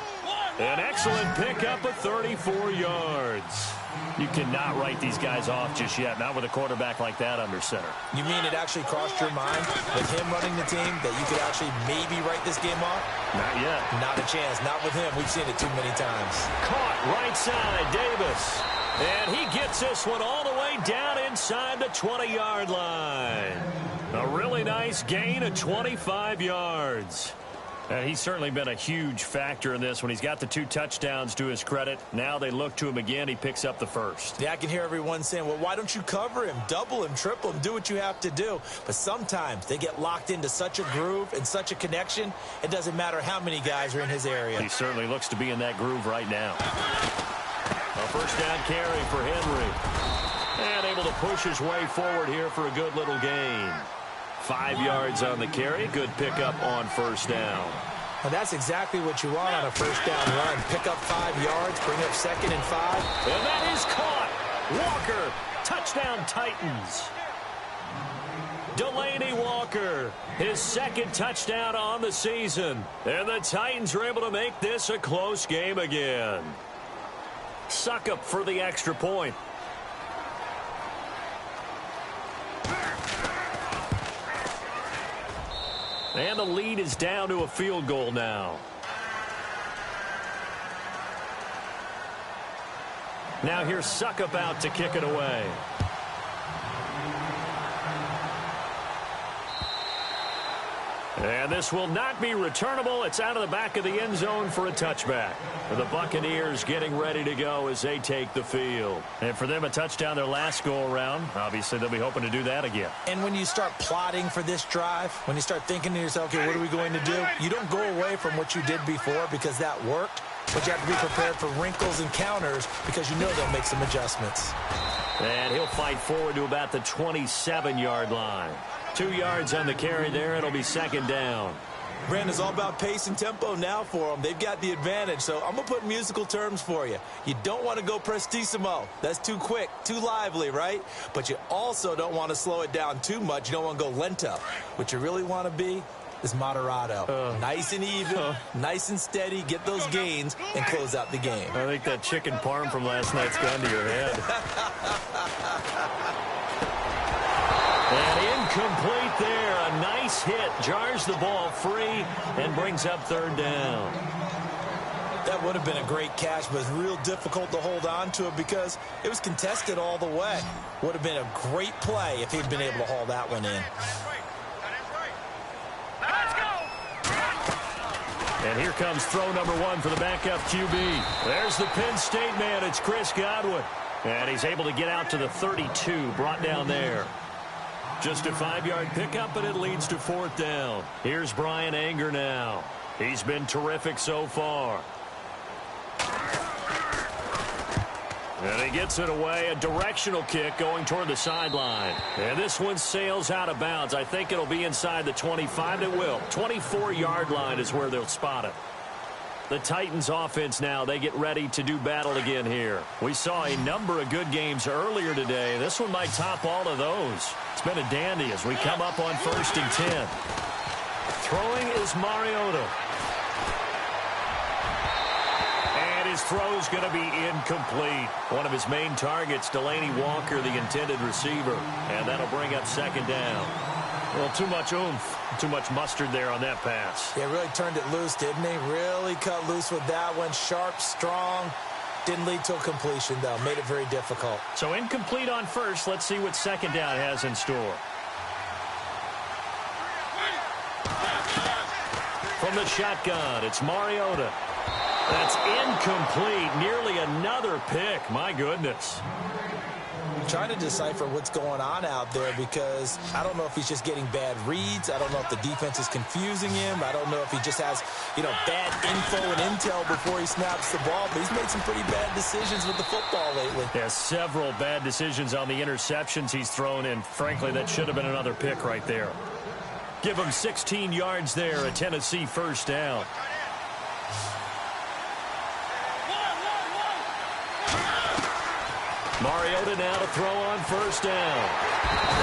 An excellent pickup of 34 yards. You cannot write these guys off just yet, not with a quarterback like that under center. You mean it actually crossed your mind with him running the team that you could actually maybe write this game off? Not yet. Not a chance. Not with him. We've seen it too many times. Caught right side, Davis. And he gets this one all the way down inside the 20-yard line. A really nice gain of 25 yards. He's certainly been a huge factor in this when he's got the 2 touchdowns to his credit. Now they look to him again. He picks up the first. Yeah, I can hear everyone saying, well, why don't you cover him, double him, triple him, do what you have to do. But sometimes they get locked into such a groove and such a connection, it doesn't matter how many guys are in his area. He certainly looks to be in that groove right now. A first down carry for Henry. And able to push his way forward here for a good little gain. 5 yards on the carry. Good pickup on first down. And that's exactly what you want on a first down run. Pick up 5 yards, bring up 2nd and 5. And that is caught. Walker, touchdown Titans. Delaney Walker, his 2nd touchdown on the season. And the Titans are able to make this a close game again. Suckup for the extra point. And the lead is down to a field goal now. Now here's Suckup out to kick it away. And this will not be returnable. It's out of the back of the end zone for a touchback. The Buccaneers getting ready to go as they take the field. And for them, a touchdown their last go-around. Obviously, they'll be hoping to do that again. And when you start plotting for this drive, when you start thinking to yourself, okay, what are we going to do? You don't go away from what you did before because that worked. But you have to be prepared for wrinkles and counters because you know they'll make some adjustments. And he'll fight forward to about the 27-yard line. 2 yards on the carry there. It'll be 2nd down. Brandon, it's all about pace and tempo now for them. They've got the advantage, so I'm going to put musical terms for you. You don't want to go prestissimo. That's too quick, too lively, right? But you also don't want to slow it down too much. You don't want to go lento. What you really want to be is moderato. Nice and even, nice and steady, get those gains, and close out the game. I think that chicken parm from last night's gone to your head. And incomplete there. A nice hit. Jars the ball free and brings up 3rd down. That would have been a great catch, but it's real difficult to hold on to it because it was contested all the way. Would have been a great play if he'd been able to haul that one in. And here comes throw number 1 for the backup QB. There's the Penn State man. It's Chris Godwin. And he's able to get out to the 32, brought down there. Just a 5-yard pickup, and it leads to 4th down. Here's Brian Anger now. He's been terrific so far. And he gets it away, a directional kick going toward the sideline. And this one sails out of bounds. I think it'll be inside the 25. It will. 24-yard line is where they'll spot it. The Titans offense now, they get ready to do battle again here. We saw a number of good games earlier today. This one might top all of those. It's been a dandy as we come up on 1st and 10. Throwing is Mariota. And his throw's going to be incomplete. One of his main targets, Delaney Walker, the intended receiver. And that'll bring up 2nd down. Well, too much oomph, too much mustard there on that pass. Yeah, really turned it loose, didn't he? Really cut loose with that one. Sharp, strong. Didn't lead to a completion, though. Made it very difficult. So incomplete on 1st. Let's see what 2nd down has in store. From the shotgun, it's Mariota. That's incomplete. Nearly another pick. My goodness. Trying to decipher what's going on out there because I don't know if he's just getting bad reads. I don't know if the defense is confusing him. I don't know if he just has, bad info and intel before he snaps the ball. But he's made some pretty bad decisions with the football lately. Yeah, several bad decisions on the interceptions he's thrown, and frankly, that should have been another pick right there. Give him 16 yards there, a Tennessee 1st down. Mariota now to throw on 1st down.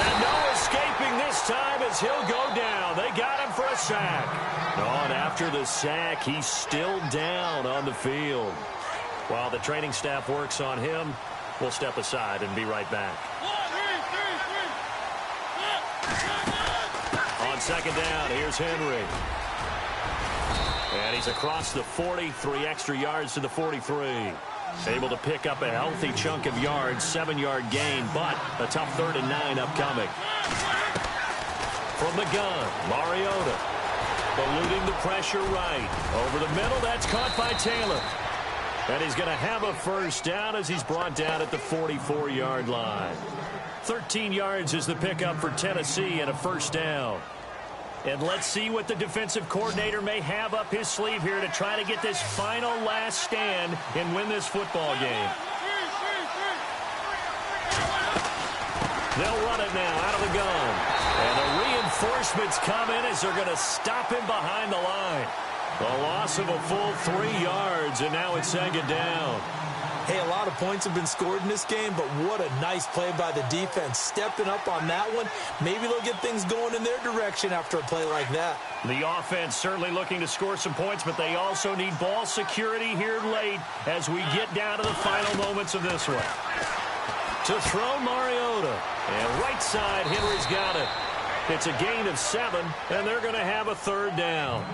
And no escaping this time as he'll go down. They got him for a sack. On after the sack, he's still down on the field. While the training staff works on him, we'll step aside and be right back. On 2nd down, here's Henry. And he's across the 40, 3 extra yards to the 43. Able to pick up a healthy chunk of yards, 7-yard gain, but a tough 3rd and 9 upcoming. From the gun, Mariota. Eluding the pressure right. Over the middle, that's caught by Taylor. And he's going to have a 1st down as he's brought down at the 44-yard line. 13 yards is the pickup for Tennessee and a 1st down. And let's see what the defensive coordinator may have up his sleeve here to try to get this final last stand and win this football game. They'll run it now out of the gun. And the reinforcements come in as they're going to stop him behind the line. A loss of a full 3 yards, and now it's 2nd down. Hey, a lot of points have been scored in this game, but what a nice play by the defense. Stepping up on that one. Maybe they'll get things going in their direction after a play like that. The offense certainly looking to score some points, but they also need ball security here late as we get down to the final moments of this one. To throw Mariota. And right side, Henry's got it. It's a gain of 7, and they're going to have a 3rd down.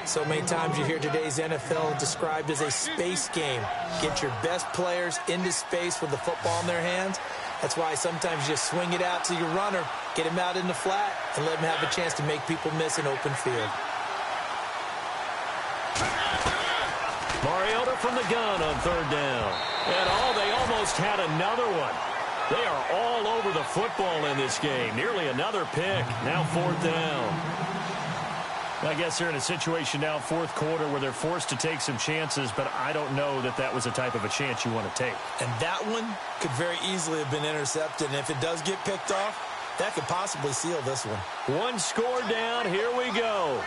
So many times you hear today's NFL described as a space game. Get your best players into space with the football in their hands. That's why sometimes you just swing it out to your runner, get him out in the flat, and let him have a chance to make people miss an open field. Mariota from the gun on 3rd down. And they almost had another one. They are all over the football in this game. Nearly another pick. Now 4th down. I guess they're in a situation now, 4th quarter, where they're forced to take some chances, but I don't know that that was the type of a chance you want to take. And that one could very easily have been intercepted, and if it does get picked off, that could possibly seal this one. 1 score down. Here we go.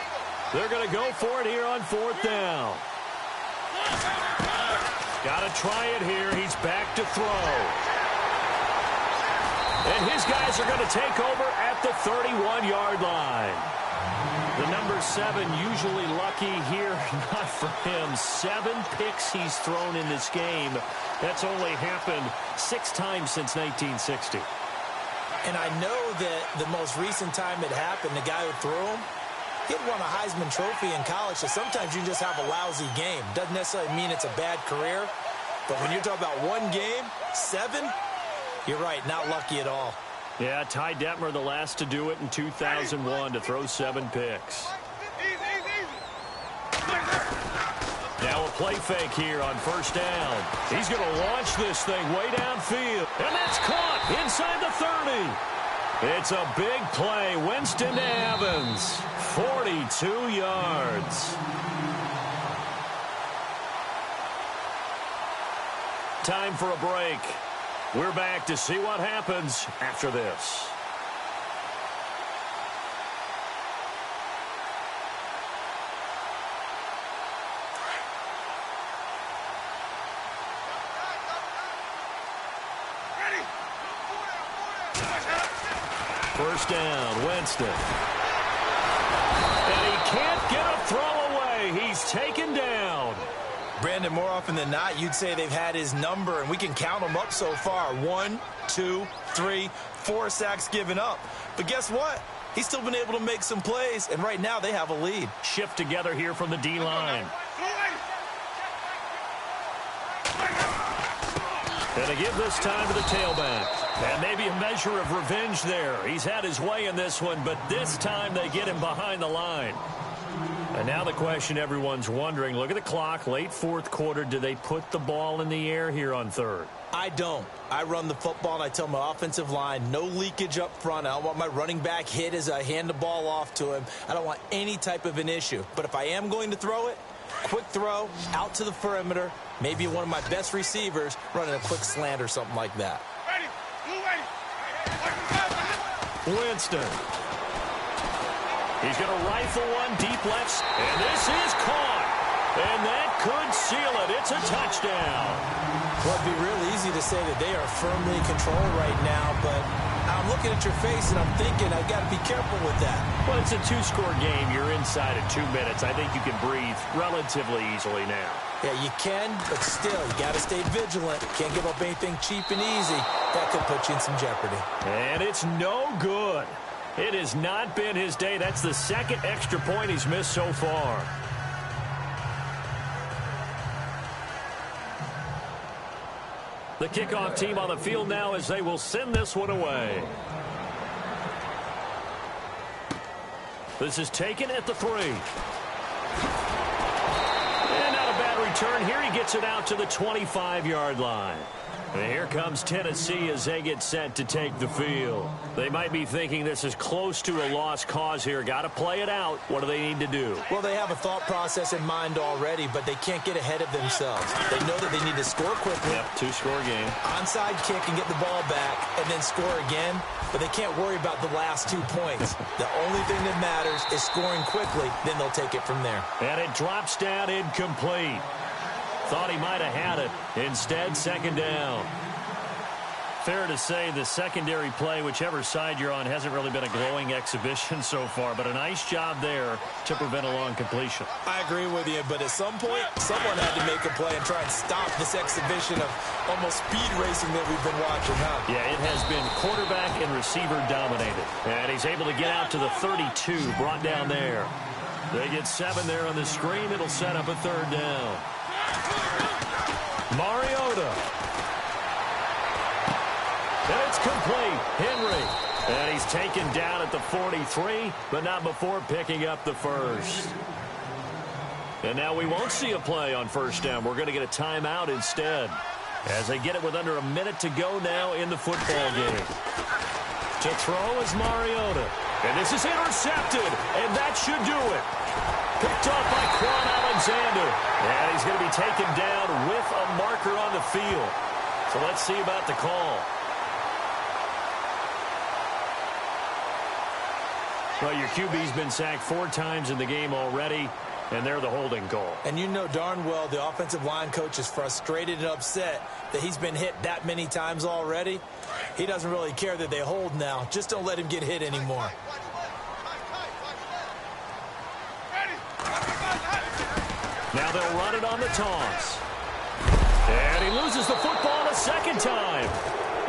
They're going to go for it here on 4th down. Got to try it here. He's back to throw. And his guys are going to take over at the 31-yard line. The number 7 usually lucky here. Not for him. 7 picks he's thrown in this game. That's only happened 6 times since 1960. And I know that the most recent time it happened, the guy who threw him, he'd won a Heisman Trophy in college. So sometimes you just have a lousy game. Doesn't necessarily mean it's a bad career. But when you're talking about one game, 7, you're right, not lucky at all. Yeah, Ty Detmer, the last to do it in 2001, to throw 7 picks. Now a play fake here on 1st down. He's going to launch this thing way downfield. And that's caught inside the 30. It's a big play. Winston to Evans. 42 yards. Time for a break. We're back to see what happens after this. First down, Winston. And he can't get a throw away. He's taken down. Brandon, more often than not, you'd say they've had his number, and we can count them up so far. 1, 2, 3, 4 sacks given up. But guess what? He's still been able to make some plays, and right now they have a lead. Shift together here from the D-line. And they give this time to the tailback. And maybe a measure of revenge there. He's had his way in this one, but this time they get him behind the line. And now the question everyone's wondering, look at the clock, late fourth quarter, do they put the ball in the air here on third? I don't. I run the football, and I tell my offensive line, no leakage up front. I don't want my running back hit as I hand the ball off to him. I don't want any type of an issue. But if I am going to throw it, quick throw, out to the perimeter, maybe one of my best receivers running a quick slant or something like that. Winston. He's going to rifle one deep left, and this is caught. And that could seal it. It's a touchdown. Well, it'd be real easy to say that they are firmly in control right now, but I'm looking at your face and I'm thinking I've got to be careful with that. Well, it's a two-score game. You're inside of 2 minutes. I think you can breathe relatively easily now. Yeah, you can, but still, you got to stay vigilant. Can't give up anything cheap and easy. That could put you in some jeopardy. And it's no good. It has not been his day. That's the second extra point he's missed so far. The kickoff team on the field now as they will send this one away. This is taken at the 3. And not a bad return here. He gets it out to the 25-yard line. And here comes Tennessee as they get set to take the field. They might be thinking this is close to a lost cause here. Got to play it out. What do they need to do? Well, they have a thought process in mind already, but they can't get ahead of themselves. They know that they need to score quickly. Yep, two-score game. Onside kick and get the ball back and then score again, but they can't worry about the last 2 points. The only thing that matters is scoring quickly, then they'll take it from there. And it drops down incomplete. Thought he might have had it. Instead, second down. Fair to say the secondary play, whichever side you're on, hasn't really been a glowing exhibition so far, but a nice job there to prevent a long completion. I agree with you, but at some point, someone had to make a play and try and stop this exhibition of almost speed racing that we've been watching, huh? Yeah, it has been quarterback and receiver dominated. And he's able to get out to the 32, brought down there. They get 7 there on the screen. It'll set up a third down. Mariota. And it's complete. Henry. And he's taken down at the 43, but not before picking up the first. And now we won't see a play on first down. We're going to get a timeout instead, as they get it with under a minute to go now in the football game. To throw is Mariota. And this is intercepted, and that should do it. Picked off by Quan Alexander. And he's going to be taken down with a marker on the field. So let's see about the call. Well, your QB's been sacked 4 times in the game already, and they're the holding call. And you know darn well the offensive line coach is frustrated and upset that he's been hit that many times already. He doesn't really care that they hold now. Just don't let him get hit anymore. Now they'll run it on the toss. And he loses the football a second time.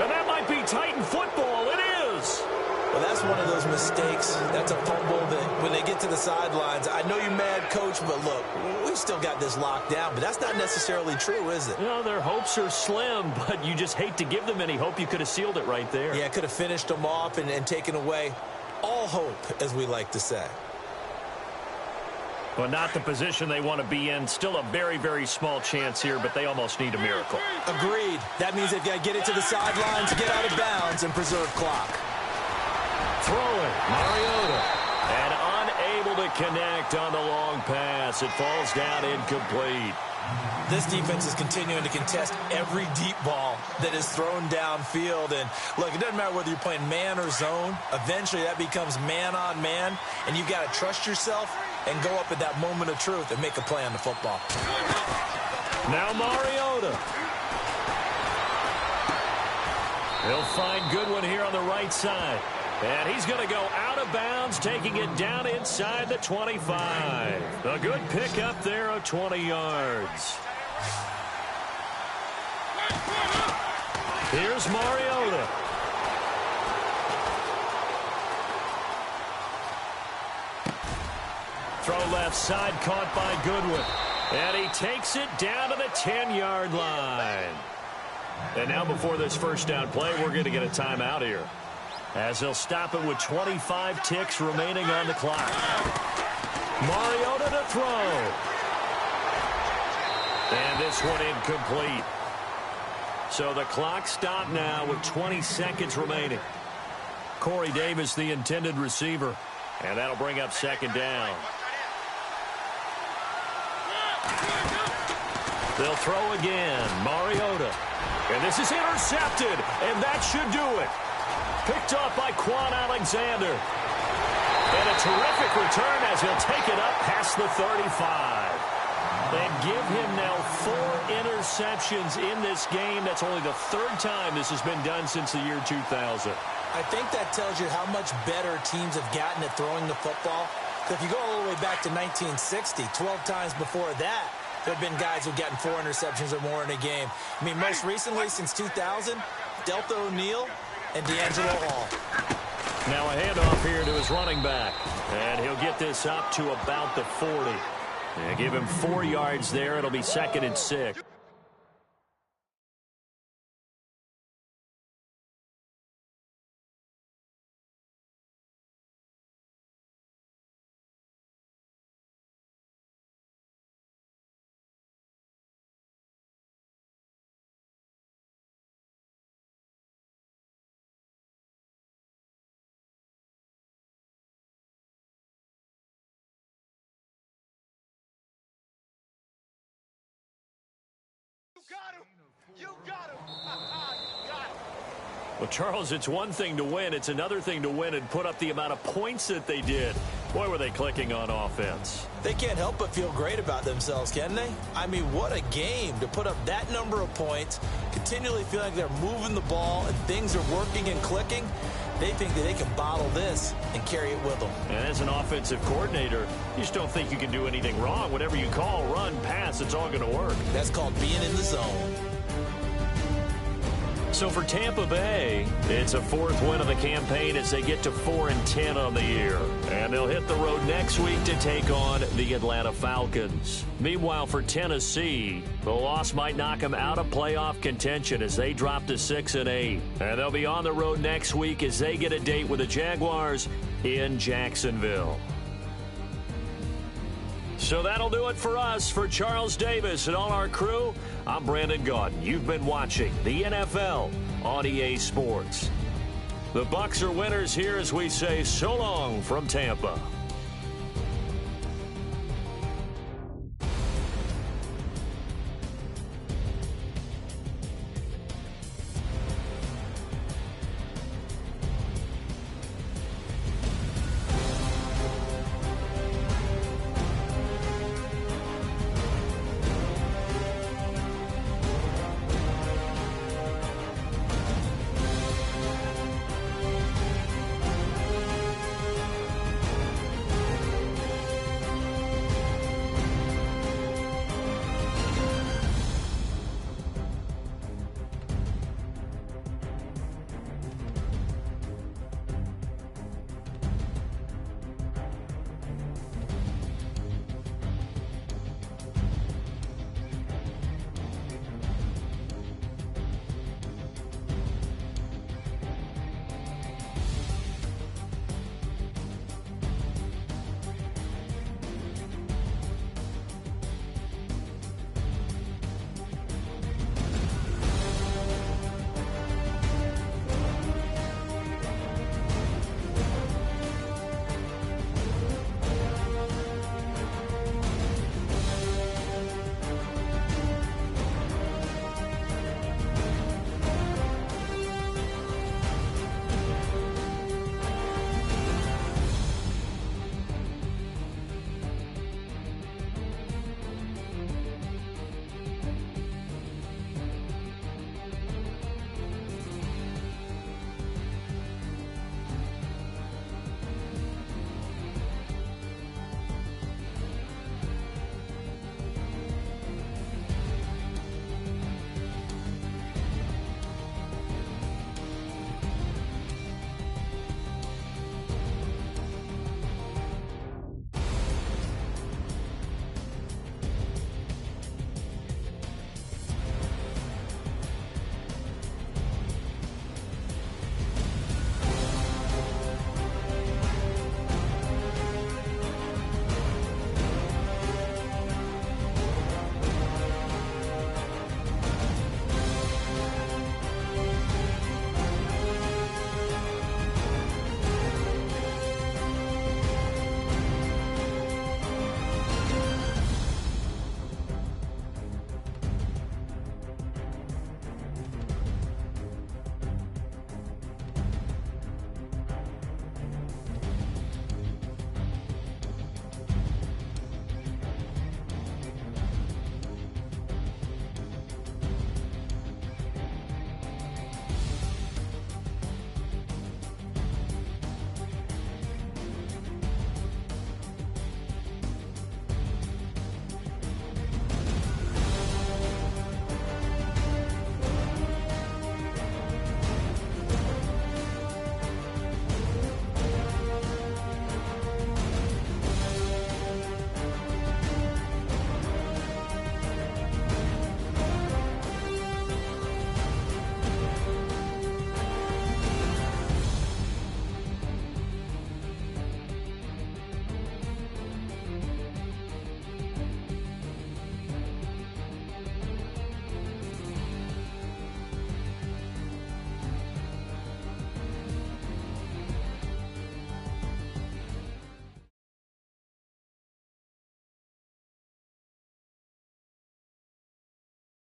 And that might be Titan football. It is. Well, that's one of those mistakes. That's a fumble that when they get to the sidelines, I know you're mad, Coach, but look, we've still got this locked down. But that's not necessarily true, is it? You know, their hopes are slim, but you just hate to give them any hope. You could have sealed it right there. Yeah, could have finished them off and taken away all hope, as we like to say. Well, not the position they want to be in. Still a very, very small chance here, but they almost need a miracle. Agreed. That means they've got to get it to the sidelines, get out of bounds, and preserve clock. Throwing, Mariota. And unable to connect on the long pass. It falls down incomplete. This defense is continuing to contest every deep ball that is thrown downfield. And, look, it doesn't matter whether you're playing man or zone. Eventually, that becomes man-on-man, and you've got to trust yourself and go up at that moment of truth and make a play on the football. Now Mariota. He'll find Goodwin here on the right side. And he's going to go out of bounds, taking it down inside the 25. A good pickup there of 20 yards. Here's Mariota. Throw left side, caught by Goodwin. And he takes it down to the 10-yard line. And now before this first down play, we're going to get a timeout here, as they'll stop it with 25 ticks remaining on the clock. Mariota to throw. And this one incomplete. So the clock stopped now with 20 seconds remaining. Corey Davis, the intended receiver. And that'll bring up second down. They'll throw again. Mariota. And this is intercepted. And that should do it. Picked off by Quan Alexander. And a terrific return as he'll take it up past the 35. And give him now 4 interceptions in this game. That's only the 3rd time this has been done since the year 2000. I think that tells you how much better teams have gotten at throwing the football. If you go all the way back to 1960, 12 times before that, there have been guys who've gotten 4 interceptions or more in a game. I mean, most recently, since 2000, Delta O'Neal and D'Angelo Hall. Now a handoff here to his running back. And he'll get this up to about the 40. And give him 4 yards there. It'll be 2nd and 6. You got him. You got him. Well, Charles, it's one thing to win. It's another thing to win and put up the amount of points that they did. Boy, were they clicking on offense. They can't help but feel great about themselves, can they? I mean, what a game to put up that number of points, continually feel like they're moving the ball and things are working and clicking. They think that they can bottle this and carry it with them. And as an offensive coordinator, you just don't think you can do anything wrong. Whatever you call, run, pass, it's all going to work. That's called being in the zone. So for Tampa Bay, it's a 4th win of the campaign as they get to 4-10 on the year. And they'll hit the road next week to take on the Atlanta Falcons. Meanwhile, for Tennessee, the loss might knock them out of playoff contention as they drop to 6-8. And they'll be on the road next week as they get a date with the Jaguars in Jacksonville. So that'll do it for us. For Charles Davis and all our crew, I'm Brandon Gaudin. You've been watching the NFL on EA Sports. The Bucs are winners here as we say so long from Tampa.